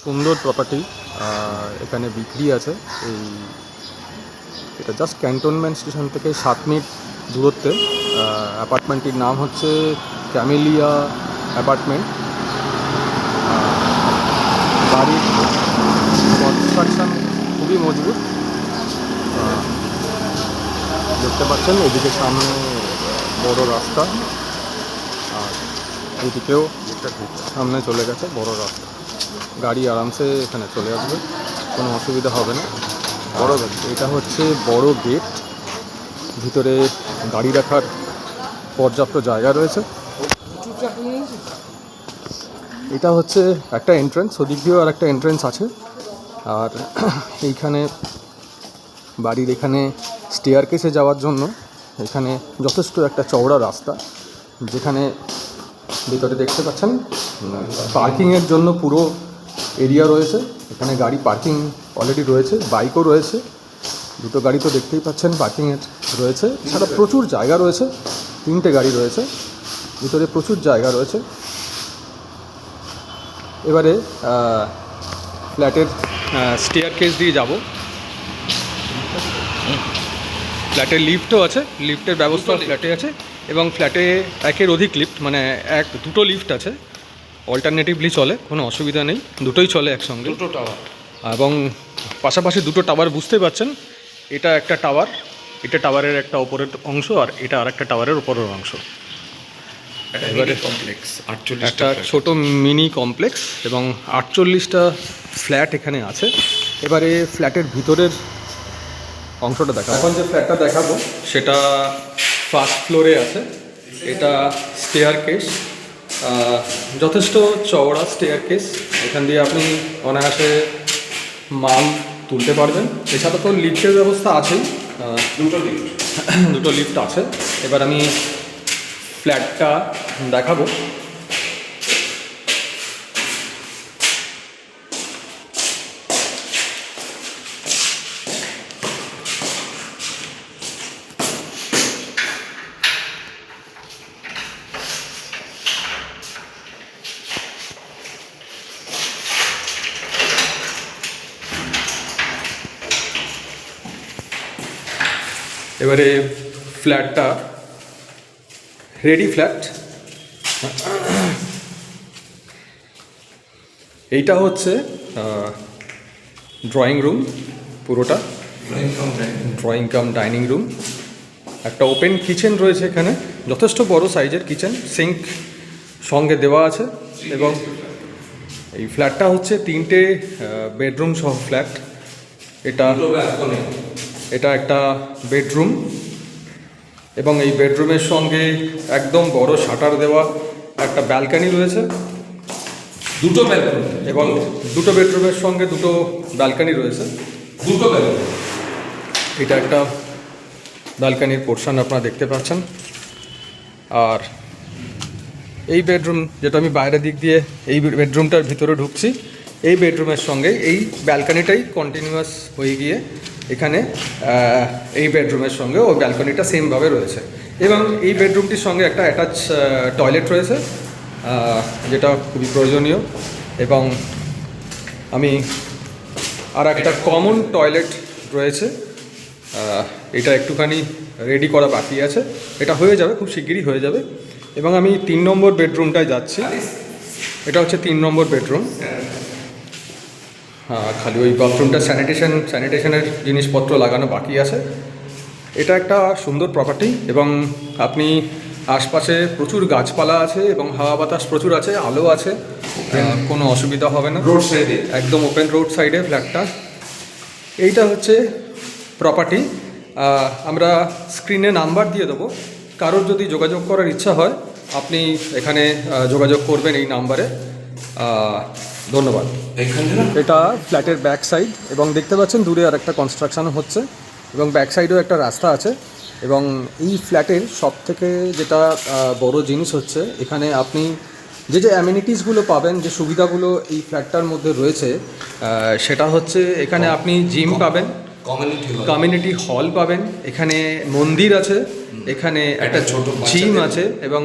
সুন্দর প্রপার্টি এখানে বিক্রি আছে। এই এটা জাস্ট ক্যান্টনমেন্ট স্টেশন থেকে 7 মিনিট দূরত্বে। অ্যাপার্টমেন্টটির নাম হচ্ছে ক্যামেলিয়া অ্যাপার্টমেন্ট। বাড়ির কনস্ট্রাকশন খুবই মজবুত। দেখতে পাচ্ছেন এদিকে সামনে বড় রাস্তা, আর এইদিকেও সামনে চলে গেছে বড় রাস্তা। গাড়ি আরামসে এখানে চলে আসবে, কোনো অসুবিধা হবে না। বড় এটা হচ্ছে বড় গেট, ভিতরে গাড়ি রাখার পর্যাপ্ত জায়গা রয়েছে। এটা হচ্ছে একটা এন্ট্রেন্স, ওদিক দিয়েও আর একটা এন্ট্রেন্স আছে। আর এইখানে বাড়ির এখানে স্টেয়ার কেসে যাওয়ার জন্য এখানে যথেষ্ট একটা চওড়া রাস্তা, যেখানে ভিতরে দেখতে পাচ্ছেন পার্কিংয়ের জন্য পুরো এরিয়া রয়েছে। এখানে গাড়ি পার্কিং অলরেডি রয়েছে, বাইকও রয়েছে, দুটো গাড়ি তো দেখতেই পাচ্ছেন পার্কিংয়ের রয়েছে। এছাড়া প্রচুর জায়গা রয়েছে, 3টে গাড়ি রয়েছে, ভিতরে প্রচুর জায়গা রয়েছে। এবারে ফ্ল্যাটের স্টেয়ার কেস দিয়ে যাব। ফ্ল্যাটের লিফটও আছে, লিফটের ব্যবস্থা ফ্ল্যাটে আছে, এবং ফ্ল্যাটে একের অধিক লিফট, মানে দুটো লিফট আছে, অল্টারনেটিভলি চলে, কোনো অসুবিধা নেই, দুটোই চলে একসঙ্গে। দুটো টাওয়ার এবং পাশাপাশি দুটো টাওয়ার, বুঝতেই পারছেন এটা একটা টাওয়ার, এটা টাওয়ারের একটা ওপরের অংশ, আর এটা আর একটা টাওয়ারের ওপরের অংশ। এবারে কমপ্লেক্স 48 একটা ছোট মিনি কমপ্লেক্স, এবং 48টা ফ্ল্যাট এখানে আছে। এবারে ফ্ল্যাটের ভিতরের অংশটা দেখাবো। এখন যে ফ্ল্যাটটা দেখাবো সেটা ফার্স্ট ফ্লোরে আছে। এটা স্টেয়ার কেস, যথেষ্ট চওড়া স্টেয়ার কেস, এখান দিয়ে আপনি অনায়াসে মাল তুলতে পারবেন। এছাড়া তো লিফটের ব্যবস্থা আছেই, দুটো লিফট আছে। এবার আমি ফ্ল্যাটটা দেখাবো। এবারে ফ্ল্যাটটা রেডি ফ্ল্যাট। এইটা হচ্ছে ড্রয়িং রুম, পুরোটা ড্রয়িং কাম ডাইনিং রুম। একটা ওপেন কিচেন রয়েছে এখানে, যথেষ্ট বড় সাইজের কিচেন, সিঙ্ক সঙ্গে দেওয়া আছে। এবং এই ফ্ল্যাটটা হচ্ছে 3টে বেডরুম সহ ফ্ল্যাট। এটা একটা বেডরুম, এবং এই বেডরুমের সঙ্গে একদম বড় শাটার দেওয়া একটা ব্যালকানি রয়েছে, দুটো ব্যালকনি, এবং দুটো বেডরুমের সঙ্গে দুটো ব্যালকানি রয়েছে। দুটো ব্যালকনি, এটা একটা ব্যালকানির পোর্শন আপনারা দেখতে পাচ্ছেন। আর এই বেডরুম, যেটা আমি বাইরের দিক দিয়ে এই বেডরুমটার ভিতরে ঢুকছি, এই বেডরুমের সঙ্গে এই ব্যালকানিটাই কন্টিনিউয়াস হয়ে গিয়ে এখানে এই বেডরুমের সঙ্গে ওই ব্যালকনিটা সেমভাবে রয়েছে। এবং এই বেডরুমটির সঙ্গে একটা অ্যাটাচ টয়লেট রয়েছে, যেটা খুবই প্রয়োজনীয়। এবং আমি আর একটা কমন টয়লেট রয়েছে, এটা একটুখানি রেডি করা বাকি আছে, এটা হয়ে যাবে, খুব শিগগিরই হয়ে যাবে। এবং আমি 3 নম্বর বেডরুমটায় যাচ্ছি। এটা হচ্ছে 3 নম্বর বেডরুম। খালি ওই বাথরুমটা স্যানিটেশনের জিনিসপত্র লাগানো বাকি আছে। এটা একটা সুন্দর প্রপার্টি, এবং আপনি আশপাশে প্রচুর গাছপালা আছে, এবং হাওয়া বাতাস প্রচুর আছে, আলো আছে, কোনো অসুবিধা হবে না। রোড সাইডে, একদম ওপেন রোড সাইডে ফ্ল্যাটটা। এইটা হচ্ছে প্রপার্টি। আমরা স্ক্রিনে নাম্বার দিয়ে দেবো, কারোর যদি যোগাযোগ করার ইচ্ছা হয় আপনি এখানে যোগাযোগ করবেন এই নাম্বারে। ধন্যবাদ। এটা ফ্ল্যাটের ব্যাক সাইড, এবং দেখতে পাচ্ছেন দূরে আর একটা কনস্ট্রাকশানও হচ্ছে, এবং ব্যাক সাইডেও একটা রাস্তা আছে। এবং এই ফ্ল্যাটের সবথেকে যেটা বড় জিনিস হচ্ছে, এখানে আপনি যে অ্যামিনিটিসগুলো পাবেন, যে সুবিধাগুলো এই ফ্ল্যাটটার মধ্যে রয়েছে, সেটা হচ্ছে এখানে আপনি জিম পাবেন, কমিউনিটি হল পাবেন, এখানে মন্দির আছে, এখানে একটা ছোট জিম আছে, এবং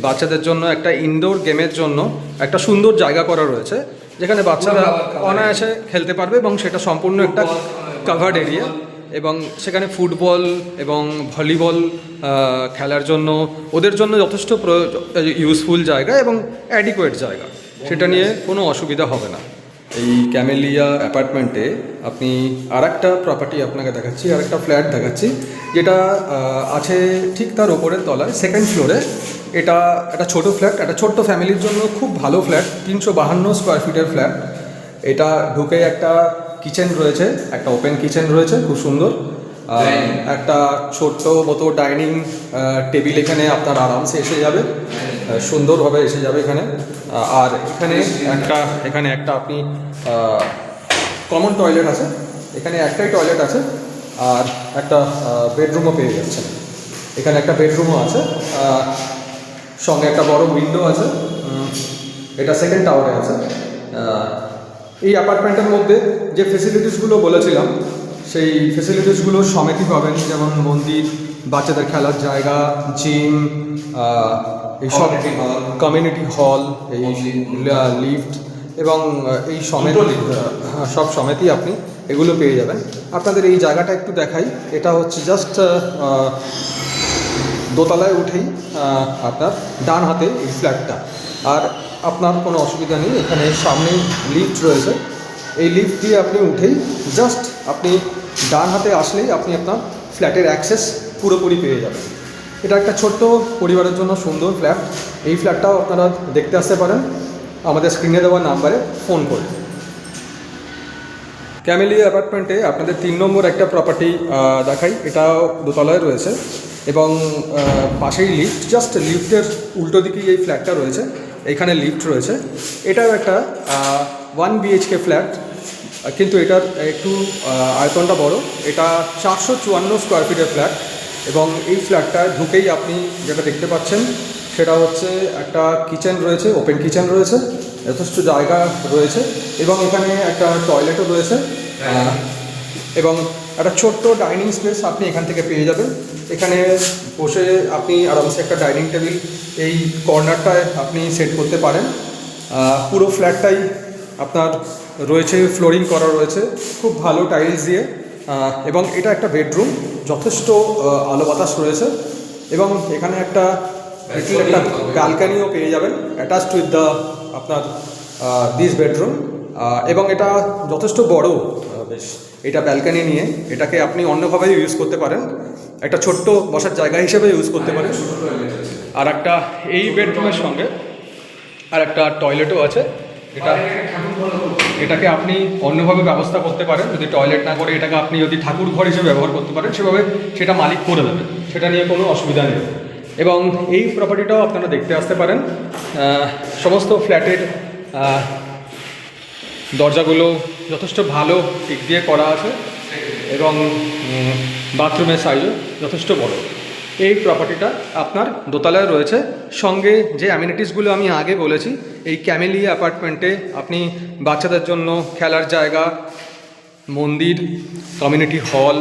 বাচ্চাদের জন্য একটা ইনডোর গেমের জন্য একটা সুন্দর জায়গা করা রয়েছে। যেখানে বাচ্চারা অনায়াসে খেলতে পারবে এবং সেটা সম্পূর্ণ একটা কাভার্ড এরিয়া, এবং সেখানে ফুটবল এবং ভলিবল খেলার জন্য ওদের জন্য যথেষ্ট ইউজফুল জায়গা এবং অ্যাডিকুয়েট জায়গা, সেটা নিয়ে কোনো অসুবিধা হবে না। এই ক্যামেলিয়া অ্যাপার্টমেন্টে আপনি আরেকটা প্রপার্টি আপনাকে দেখাচ্ছি, আরেকটা ফ্ল্যাট দেখাচ্ছি, যেটা আছে ঠিক তার ওপরের তলায় সেকেন্ড ফ্লোরে। এটা একটা ছোটো ফ্ল্যাট, একটা ছোট্ট ফ্যামিলির জন্য খুব ভালো ফ্ল্যাট, 352 স্কোয়ার ফিটের ফ্ল্যাট। এটা ঢুকে একটা কিচেন রয়েছে, একটা ওপেন কিচেন রয়েছে খুব সুন্দর, একটা ছোট্ট মতো ডাইনিং টেবিল এখানে আপনার আরামসে এসে যাবে, সুন্দরভাবে এসে যাবে এখানে। আর এখানে একটা আপনি কমন টয়লেট আছে, এখানে একটাই টয়লেট আছে, আর একটা বেডরুমও পেয়ে যাচ্ছেন। এখানে একটা বেডরুমও আছে, সঙ্গে একটা বড় উইন্ডো আছে। এটা সেকেন্ড টাওয়ারে আছে। এই অ্যাপার্টমেন্টের মধ্যে যে ফেসিলিটিসগুলো বলেছিলাম সেই ফেসিলিটিসগুলো সমেতই পাবেন, যেমন মন্দির, বাচ্চাদের খেলার জায়গা, জিম, এইসব কমিউনিটি হল, এই লিফট এবং এই সমেত সব সমেতই আপনি এগুলো পেয়ে যাবেন। আপনাদের এই জায়গাটা একটু দেখাই। এটা হচ্ছে জাস্ট দোতলায় উঠেই আপনার ডান হাতে এই ফ্ল্যাটটা, আর আপনার কোনো অসুবিধা নেই, এখানে সামনেই লিফট রয়েছে। এই লিফট দিয়ে আপনি উঠেই জাস্ট আপনি ডান হাতে আসলেই আপনি আপনার ফ্ল্যাটের অ্যাক্সেস পুরোপুরি পেয়ে যাবেন। এটা একটা ছোট্ট পরিবারের জন্য সুন্দর ফ্ল্যাট। এই ফ্ল্যাটটাও আপনারা দেখতে আসতে পারেন আমাদের স্ক্রিনে দেওয়া নাম্বারে ফোন করে। ক্যামেলিয়া অ্যাপার্টমেন্টে আপনাদের 3 নম্বর একটা প্রপার্টি দেখাই। এটাও দোতলায় রয়েছে এবং পাশেই লিফট, জাস্ট লিফটের উল্টো দিকেই এই ফ্ল্যাটটা রয়েছে। এখানে লিফট রয়েছে। এটাও একটা 1 BHK ফ্ল্যাট, কিন্তু এটার একটু আয়তনটা বড়। এটা 454 স্কোয়ার ফিটের ফ্ল্যাট এবং এই ফ্ল্যাটটায় ঢুকেই আপনি যেটা দেখতে পাচ্ছেন সেটা হচ্ছে একটা কিচেন রয়েছে, ওপেন কিচেন রয়েছে, যথেষ্ট জায়গা রয়েছে এবং এখানে একটা টয়লেটও রয়েছে এবং একটা ছোট্ট ডাইনিং স্পেস আপনি এখান থেকে পেয়ে যাবেন। এখানে বসে আপনি আরামসে একটা ডাইনিং টেবিল এই কর্নারটায় আপনি সেট করতে পারেন। পুরো ফ্ল্যাটটাই আপনার রয়েছে, ফ্লোরিং করা রয়েছে খুব ভালো টাইলস দিয়ে, এবং এটা একটা বেডরুম, যথেষ্ট আলো বাতাস রয়েছে এবং এখানে একটা ব্যালকানিও পেয়ে যাবেন অ্যাটাচড উইথ দ্য আপনার দিস বেডরুম, এবং এটা যথেষ্ট বড় বেশ। এটা ব্যালকানি নিয়ে এটাকে আপনি অন্যভাবে ইউজ করতে পারেন, একটা ছোট্ট বসার জায়গা হিসেবে ইউজ করতে পারেন। আর একটা এই বেডরুমের সঙ্গে আর একটা টয়লেটও আছে। এটাকে আপনি অন্যভাবে ব্যবস্থা করতে পারেন, যদি টয়লেট না করে এটাকে আপনি যদি ঠাকুর ঘর হিসেবে ব্যবহার করতে পারেন সেভাবে সেটা মালিক করে দেবে, সেটা নিয়ে কোনো অসুবিধা নেই। এবং এই প্রপার্টিটাও আপনারা দেখতে আসতে পারেন। সমস্ত ফ্ল্যাটের দরজাগুলো যথেষ্ট ভালো দিক দিয়ে করা আছে এবং বাথরুমের সাইজও যথেষ্ট বড়। এই প্রপার্টিটা আপনার দোতলায় রয়েছে, সঙ্গে যে অ্যামিনিটিসগুলো আমি আগে বলেছি এই ক্যামেলিয়া অ্যাপার্টমেন্টে আপনি বাচ্চাদের জন্য খেলার জায়গা, মন্দির, কমিউনিটি হল,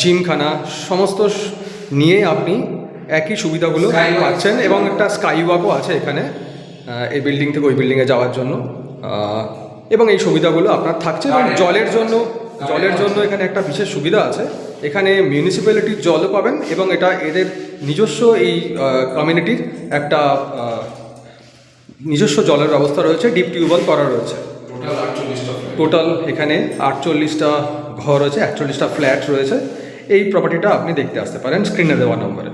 জিমখানা সমস্ত নিয়ে আপনি একই সুবিধাগুলো পাচ্ছেন এবং একটা স্কাই ওয়াকও আছে এখানে এই বিল্ডিং থেকে ওই বিল্ডিংয়ে যাওয়ার জন্য, এবং এই সুবিধাগুলো আপনার থাকছে। এবং জলের জন্য এখানে একটা বিশেষ সুবিধা আছে, এখানে মিউনিসিপ্যালিটির জলও পাবেন এবং এটা এদের নিজস্ব এই কমিউনিটির একটা নিজস্ব জলের ব্যবস্থা রয়েছে, ডিপ টিউবওয়েল করা রয়েছে। টোটাল এখানে 48টা ঘর রয়েছে, 41টা ফ্ল্যাট রয়েছে। এই প্রপার্টিটা আপনি দেখতে আসতে পারেন স্ক্রিনে দেওয়া নম্বরে।